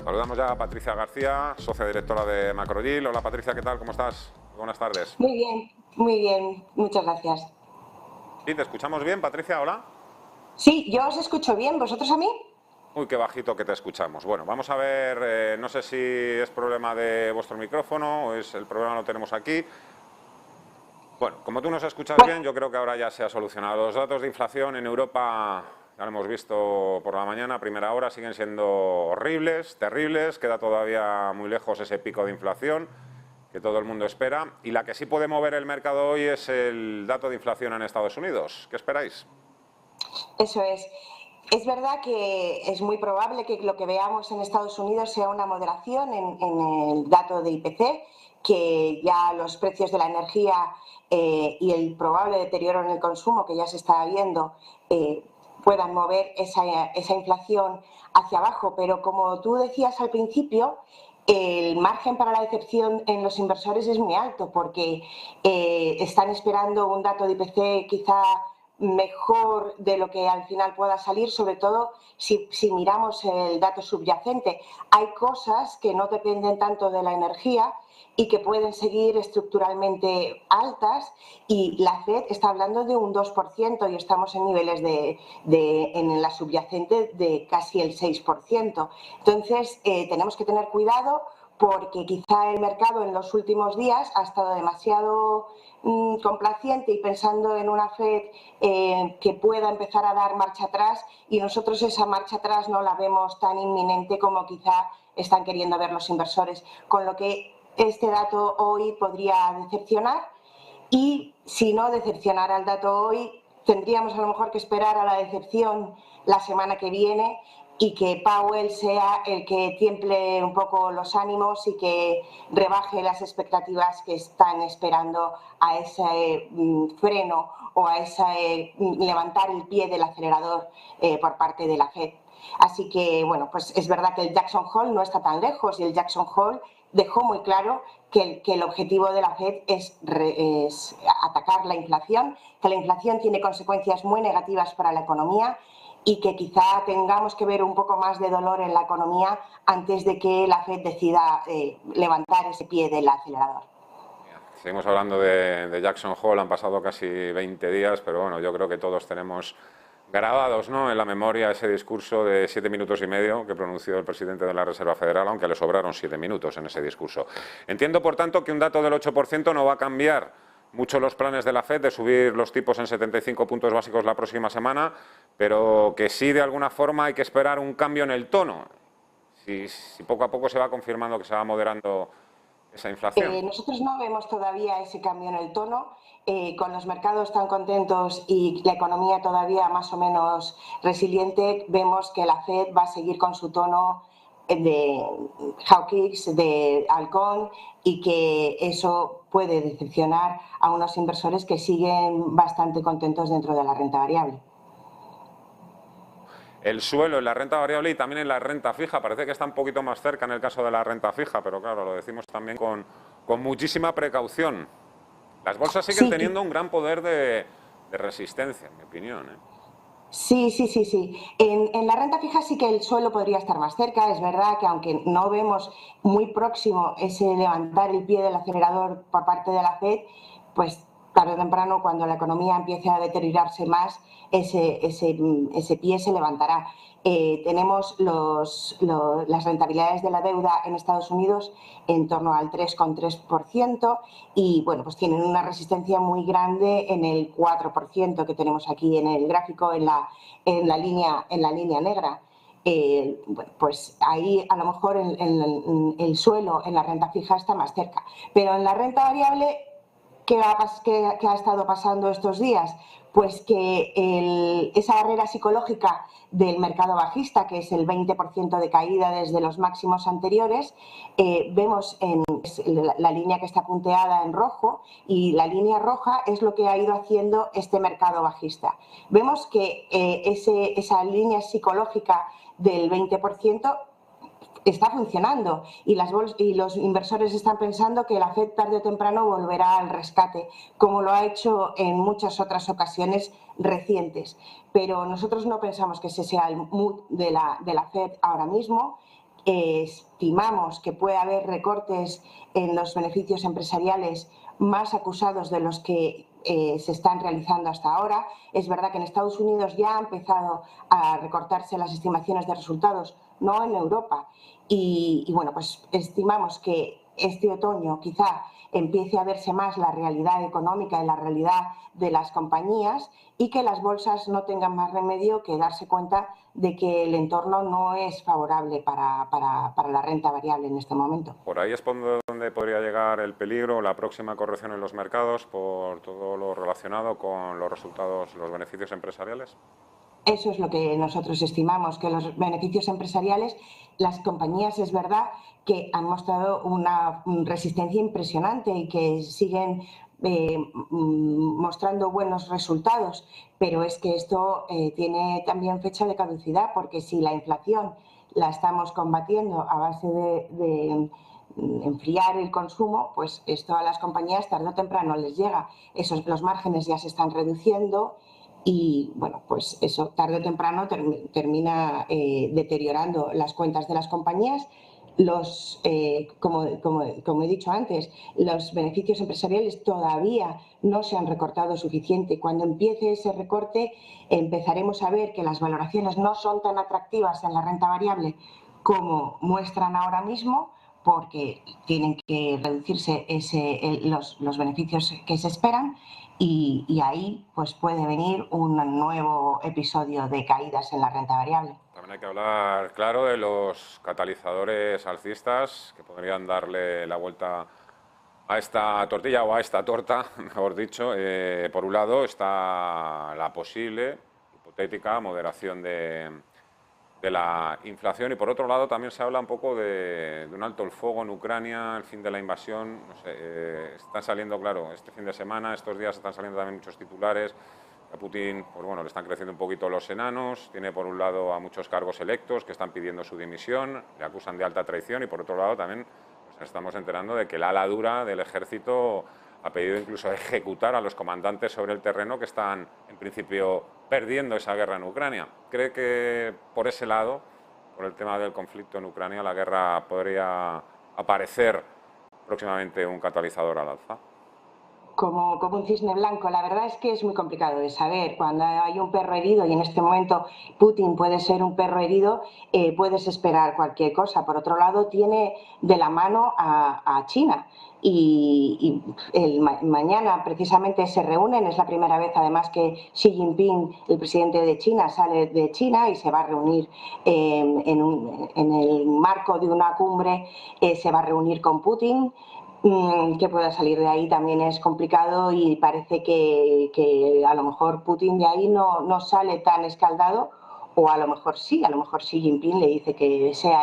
Saludamos ya a Patricia García, socia directora de Macroyield. Hola Patricia, ¿qué tal? ¿Cómo estás? Buenas tardes. Muy bien, muchas gracias. Sí, ¿te escuchamos bien, Patricia? Hola. Sí, yo os escucho bien, ¿vosotros a mí? Uy, qué bajito que te escuchamos. Bueno, vamos a ver, no sé si es problema de vuestro micrófono o es el problema lo tenemos aquí. Bueno, como tú nos escuchas bien, yo creo que ahora ya se ha solucionado. Los datos de inflación en Europa, ya lo hemos visto por la mañana, a primera hora, siguen siendo horribles, terribles. Queda todavía muy lejos ese pico de inflación que todo el mundo espera. Y la que sí puede mover el mercado hoy es el dato de inflación en Estados Unidos. ¿Qué esperáis? Eso es. Es verdad que es muy probable que lo que veamos en Estados Unidos sea una moderación en el dato de IPC, que ya los precios de la energía y el probable deterioro en el consumo que ya se está viendo puedan mover esa inflación hacia abajo. Pero como tú decías al principio, el margen para la decepción en los inversores es muy alto porque están esperando un dato de IPC quizá mejor de lo que al final pueda salir, sobre todo si miramos el dato subyacente. Hay cosas que no dependen tanto de la energía y que pueden seguir estructuralmente altas, y la FED está hablando de un 2% y estamos en niveles en la subyacente de casi el 6%. Entonces, tenemos que tener cuidado porque quizá el mercado en los últimos días ha estado demasiado complaciente y pensando en una FED que pueda empezar a dar marcha atrás, y nosotros esa marcha atrás no la vemos tan inminente como quizá están queriendo ver los inversores, con lo que este dato hoy podría decepcionar, y si no decepcionara el dato hoy, tendríamos a lo mejor que esperar a la decepción la semana que viene y que Powell sea el que tiemple un poco los ánimos y que rebaje las expectativas que están esperando a ese freno o a ese levantar el pie del acelerador por parte de la FED. Así que, bueno, pues es verdad que el Jackson Hole no está tan lejos, y el Jackson Hole dejó muy claro que el objetivo de la FED es atacar la inflación, que la inflación tiene consecuencias muy negativas para la economía y que quizá tengamos que ver un poco más de dolor en la economía antes de que la FED decida levantar ese pie del acelerador. Seguimos hablando de Jackson Hole, han pasado casi 20 días, pero bueno, yo creo que todos tenemos grabados, ¿no?, en la memoria ese discurso de 7 minutos y medio que pronunció el presidente de la Reserva Federal, aunque le sobraron 7 minutos en ese discurso. Entiendo, por tanto, que un dato del 8% no va a cambiar mucho los planes de la FED de subir los tipos en 75 puntos básicos la próxima semana, pero que sí, de alguna forma, hay que esperar un cambio en el tono. Si poco a poco se va confirmando que se va moderando esa inflación. Nosotros no vemos todavía ese cambio en el tono. Con los mercados tan contentos y la economía todavía más o menos resiliente, vemos que la FED va a seguir con su tono de hawkish, de halcón, y que eso puede decepcionar a unos inversores que siguen bastante contentos dentro de la renta variable. El suelo en la renta variable y también en la renta fija, parece que está un poquito más cerca en el caso de la renta fija, pero claro, lo decimos también con muchísima precaución. Las bolsas siguen teniendo un gran poder de resistencia, en mi opinión, ¿eh? Sí. En la renta fija sí que el suelo podría estar más cerca. Es verdad que aunque no vemos muy próximo ese levantar el pie del acelerador por parte de la FED, pues tarde o temprano, cuando la economía empiece a deteriorarse más, ese pie se levantará. Tenemos las rentabilidades de la deuda en Estados Unidos en torno al 3,3%, y bueno, pues tienen una resistencia muy grande en el 4% que tenemos aquí en el gráfico, en la línea negra. Bueno, pues ahí a lo mejor el suelo en la renta fija está más cerca, pero en la renta variable, ¿qué ha estado pasando estos días? Pues que esa barrera psicológica del mercado bajista, que es el 20% de caída desde los máximos anteriores, vemos en la línea que está punteada en rojo, y la línea roja es lo que ha ido haciendo este mercado bajista. Vemos que esa línea psicológica del 20% está funcionando, y los inversores están pensando que la FED tarde o temprano volverá al rescate, como lo ha hecho en muchas otras ocasiones recientes. Pero nosotros no pensamos que ese sea el mood de la FED ahora mismo. estimamos que puede haber recortes en los beneficios empresariales más acusados de los que se están realizando hasta ahora. Es verdad que en Estados Unidos ya ha empezado a recortarse las estimaciones de resultados, no en Europa. Y bueno, pues estimamos que este otoño quizá empiece a verse más la realidad económica y la realidad de las compañías y que las bolsas no tengan más remedio que darse cuenta de que el entorno no es favorable para la renta variable en este momento. Por ahí es por donde podría llegar el peligro, la próxima corrección en los mercados por todo lo relacionado con los resultados, los beneficios empresariales. Eso es lo que nosotros estimamos, que los beneficios empresariales, las compañías es verdad que han mostrado una resistencia impresionante y que siguen mostrando buenos resultados, pero es que esto tiene también fecha de caducidad, porque si la inflación la estamos combatiendo a base de enfriar el consumo, pues esto a las compañías tarde o temprano les llega. Los márgenes ya se están reduciendo y bueno, pues eso tarde o temprano termina deteriorando las cuentas de las compañías. Como he dicho antes, los beneficios empresariales todavía no se han recortado suficiente. Cuando empiece ese recorte empezaremos a ver que las valoraciones no son tan atractivas en la renta variable como muestran ahora mismo, porque tienen que reducirse los beneficios que se esperan y ahí pues puede venir un nuevo episodio de caídas en la renta variable. También hay que hablar, claro, de los catalizadores alcistas que podrían darle la vuelta a esta tortilla o a esta torta, mejor dicho. Por un lado está la posible, hipotética, moderación de la inflación y por otro lado también se habla un poco de un alto el fuego en Ucrania, el fin de la invasión. No sé, están saliendo, claro, este fin de semana, estos días están saliendo también muchos titulares. A Putin, pues bueno, le están creciendo un poquito los enanos, tiene por un lado a muchos cargos electos que están pidiendo su dimisión, le acusan de alta traición y por otro lado también pues, estamos enterando de que el ala dura del ejército ha pedido incluso ejecutar a los comandantes sobre el terreno que están en principio perdiendo esa guerra en Ucrania. ¿Cree que por ese lado, por el tema del conflicto en Ucrania, la guerra podría aparecer próximamente un catalizador al alza? Como un cisne blanco. La verdad es que es muy complicado de saber. Cuando hay un perro herido, y en este momento Putin puede ser un perro herido, puedes esperar cualquier cosa. Por otro lado, tiene de la mano a China. Mañana precisamente se reúnen, es la primera vez además que Xi Jinping, el presidente de China, sale de China y se va a reunir en el marco de una cumbre, se va a reunir con Putin. Que pueda salir de ahí también es complicado y parece que a lo mejor Putin de ahí no sale tan escaldado, o a lo mejor sí, a lo mejor Xi Jinping le dice que sea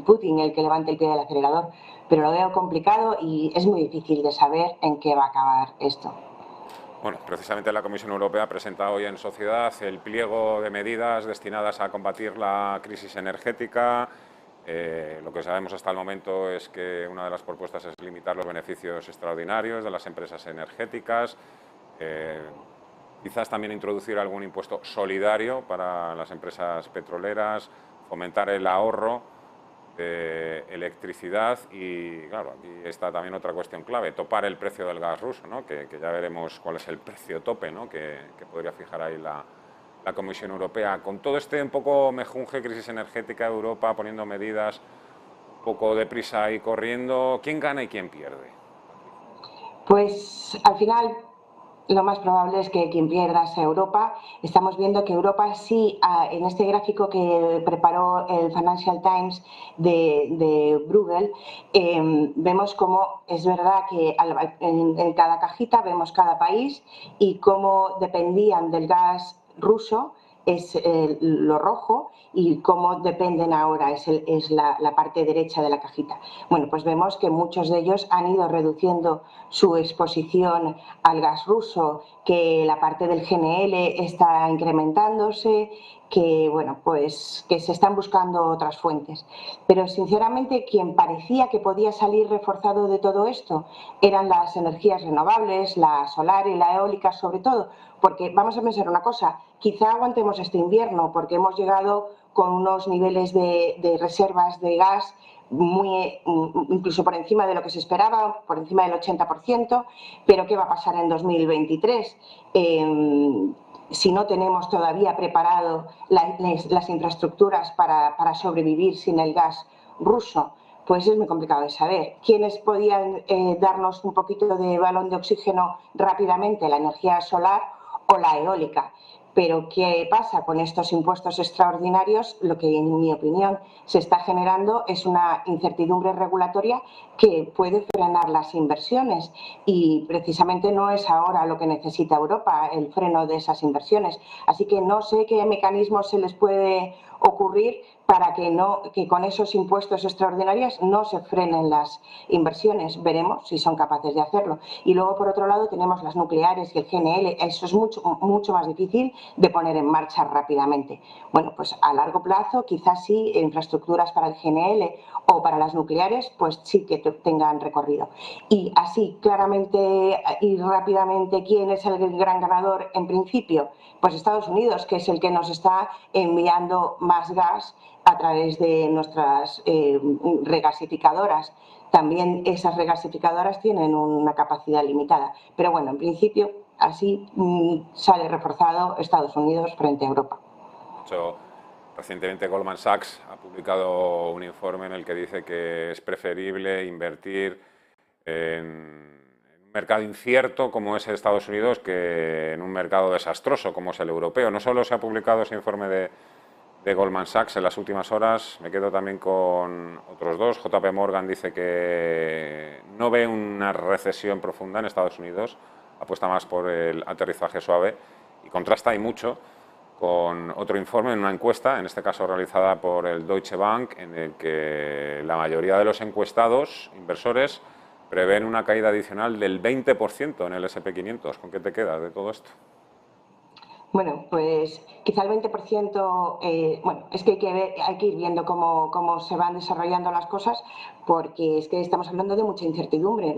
Putin el que levante el pie del acelerador, pero lo veo complicado y es muy difícil de saber en qué va a acabar esto. Bueno, precisamente la Comisión Europea ha presentado hoy en sociedad el pliego de medidas destinadas a combatir la crisis energética. Lo que sabemos hasta el momento es que una de las propuestas es limitar los beneficios extraordinarios de las empresas energéticas, quizás también introducir algún impuesto solidario para las empresas petroleras, fomentar el ahorro de electricidad y, claro, aquí está también otra cuestión clave, topar el precio del gas ruso, ¿no? que ya veremos cuál es el precio tope, ¿no? que podría fijar ahí la Comisión Europea. Con todo este un poco mejunje, crisis energética de Europa, poniendo medidas un poco deprisa y corriendo, ¿quién gana y quién pierde? Pues al final lo más probable es que quien pierda sea Europa. Estamos viendo que Europa sí, en este gráfico que preparó el Financial Times de Bruegel, vemos cómo es verdad que en cada cajita vemos cada país y cómo dependían del gas ruso, es lo rojo, y cómo dependen ahora es la parte derecha de la cajita. Bueno, pues vemos que muchos de ellos han ido reduciendo su exposición al gas ruso, que la parte del GNL está incrementándose, que bueno, pues que se están buscando otras fuentes. Pero sinceramente quien parecía que podía salir reforzado de todo esto eran las energías renovables, la solar y la eólica sobre todo, porque vamos a pensar una cosa, quizá aguantemos este invierno porque hemos llegado con unos niveles de reservas de gas incluso por encima de lo que se esperaba, por encima del 80%, pero ¿qué va a pasar en 2023? Si no tenemos todavía preparado las infraestructuras para sobrevivir sin el gas ruso, pues es muy complicado de saber. ¿Quiénes podían darnos un poquito de balón de oxígeno rápidamente? La energía solar o la eólica. Pero ¿qué pasa con estos impuestos extraordinarios? Lo que, en mi opinión, se está generando es una incertidumbre regulatoria que puede frenar las inversiones y precisamente no es ahora lo que necesita Europa, el freno de esas inversiones. Así que no sé qué mecanismos se les puede ocurrir para que con esos impuestos extraordinarios no se frenen las inversiones. Veremos si son capaces de hacerlo. Y luego, por otro lado, tenemos las nucleares y el GNL. Eso es mucho más difícil de poner en marcha rápidamente. Bueno, pues a largo plazo, quizás sí, infraestructuras para el GNL o para las nucleares, pues sí que tengan recorrido. Y así, claramente y rápidamente, ¿quién es el gran ganador en principio? Pues Estados Unidos, que es el que nos está enviando más gas a través de nuestras regasificadoras. También esas regasificadoras tienen una capacidad limitada. Pero bueno, en principio, así sale reforzado Estados Unidos frente a Europa. De hecho, recientemente Goldman Sachs ha publicado un informe en el que dice que es preferible invertir en un mercado incierto como es Estados Unidos que en un mercado desastroso como es el europeo. No solo se ha publicado ese informe de Goldman Sachs en las últimas horas, me quedo también con otros dos. JP Morgan dice que no ve una recesión profunda en Estados Unidos, apuesta más por el aterrizaje suave y contrasta y mucho con otro informe en una encuesta, en este caso realizada por el Deutsche Bank, en el que la mayoría de los encuestados, inversores, prevén una caída adicional del 20% en el S&P 500. ¿Con qué te quedas de todo esto? Bueno, pues quizá el 20%, bueno, es que hay que ir viendo cómo se van desarrollando las cosas, porque es que estamos hablando de mucha incertidumbre.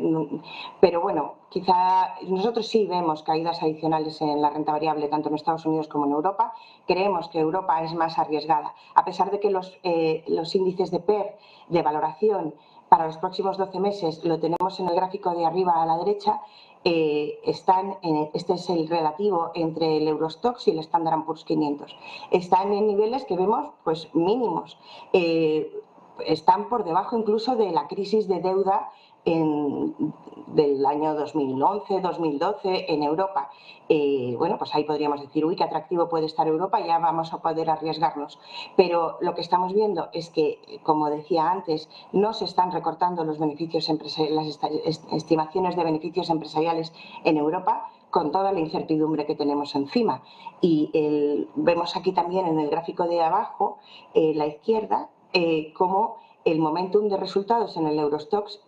Pero bueno, quizá nosotros sí vemos caídas adicionales en la renta variable, tanto en Estados Unidos como en Europa. Creemos que Europa es más arriesgada, a pesar de que los índices de PER, de valoración, para los próximos 12 meses, lo tenemos en el gráfico de arriba a la derecha. Este es el relativo entre el Eurostoxx y el Standard & Poor's 500. Están en niveles que vemos pues mínimos. Están por debajo incluso de la crisis de deuda del año 2011-2012 en Europa. Bueno, pues ahí podríamos decir, uy, qué atractivo puede estar Europa, ya vamos a poder arriesgarnos. Pero lo que estamos viendo es que, como decía antes, no se están recortando los beneficios las estimaciones de beneficios empresariales en Europa, con toda la incertidumbre que tenemos encima. Y vemos aquí también en el gráfico de abajo, la izquierda, cómo el momentum de resultados en el Eurostoxx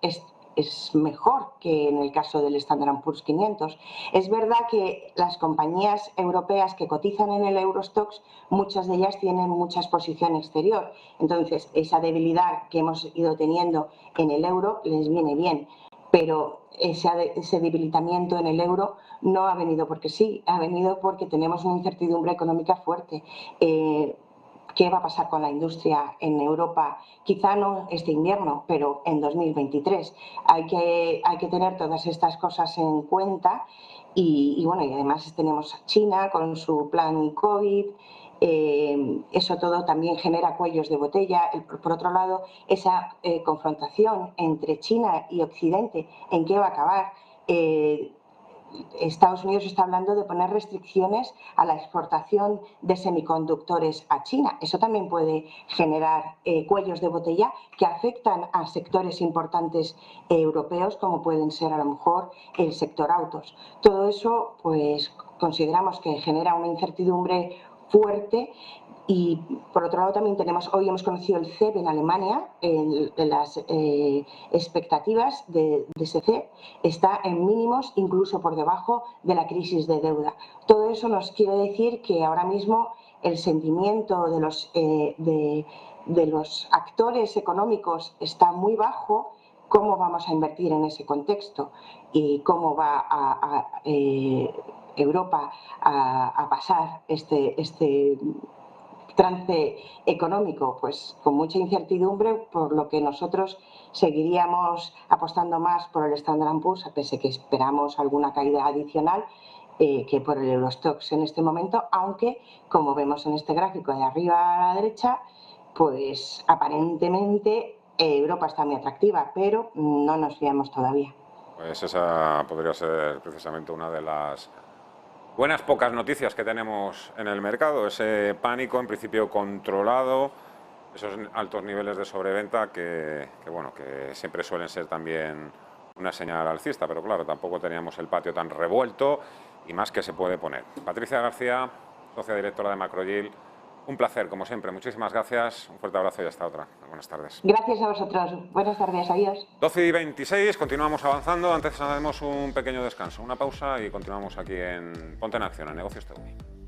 es mejor que en el caso del Standard & Poor's 500. Es verdad que las compañías europeas que cotizan en el Eurostoxx, muchas de ellas tienen mucha exposición exterior. Entonces, esa debilidad que hemos ido teniendo en el euro les viene bien. Pero ese debilitamiento en el euro no ha venido porque sí, ha venido porque tenemos una incertidumbre económica fuerte. ¿Qué va a pasar con la industria en Europa? Quizá no este invierno, pero en 2023. Hay que tener todas estas cosas en cuenta y bueno, y además tenemos a China con su plan COVID. Eso todo también genera cuellos de botella. Por otro lado, esa confrontación entre China y Occidente, ¿en qué va a acabar? Estados Unidos está hablando de poner restricciones a la exportación de semiconductores a China. Eso también puede generar cuellos de botella que afectan a sectores importantes europeos, como pueden ser a lo mejor el sector autos. Todo eso, pues, consideramos que genera una incertidumbre fuerte. Y por otro lado también hoy hemos conocido el CEP en Alemania, las expectativas de ese CEP está en mínimos, incluso por debajo de la crisis de deuda. Todo eso nos quiere decir que ahora mismo el sentimiento de los actores económicos está muy bajo. ¿Cómo vamos a invertir en ese contexto? ¿Y cómo va Europa a pasar este trance económico, pues con mucha incertidumbre, por lo que nosotros seguiríamos apostando más por el Standard & Poor's, a pesar de que esperamos alguna caída adicional que por el Eurostoxx en este momento, aunque, como vemos en este gráfico de arriba a la derecha, pues aparentemente Europa está muy atractiva, pero no nos fiamos todavía. Pues esa podría ser precisamente una de las buenas pocas noticias que tenemos en el mercado, ese pánico en principio controlado, esos altos niveles de sobreventa que siempre suelen ser también una señal alcista, pero claro, tampoco teníamos el patio tan revuelto y más que se puede poner. Patricia García, socia directora de Macroyield, un placer, como siempre. Muchísimas gracias, un fuerte abrazo y hasta otra. Buenas tardes. Gracias a vosotros. Buenas tardes, adiós. 12:26, continuamos avanzando. Antes haremos un pequeño descanso, una pausa y continuamos aquí en Ponte en Acción, en Negocios TV.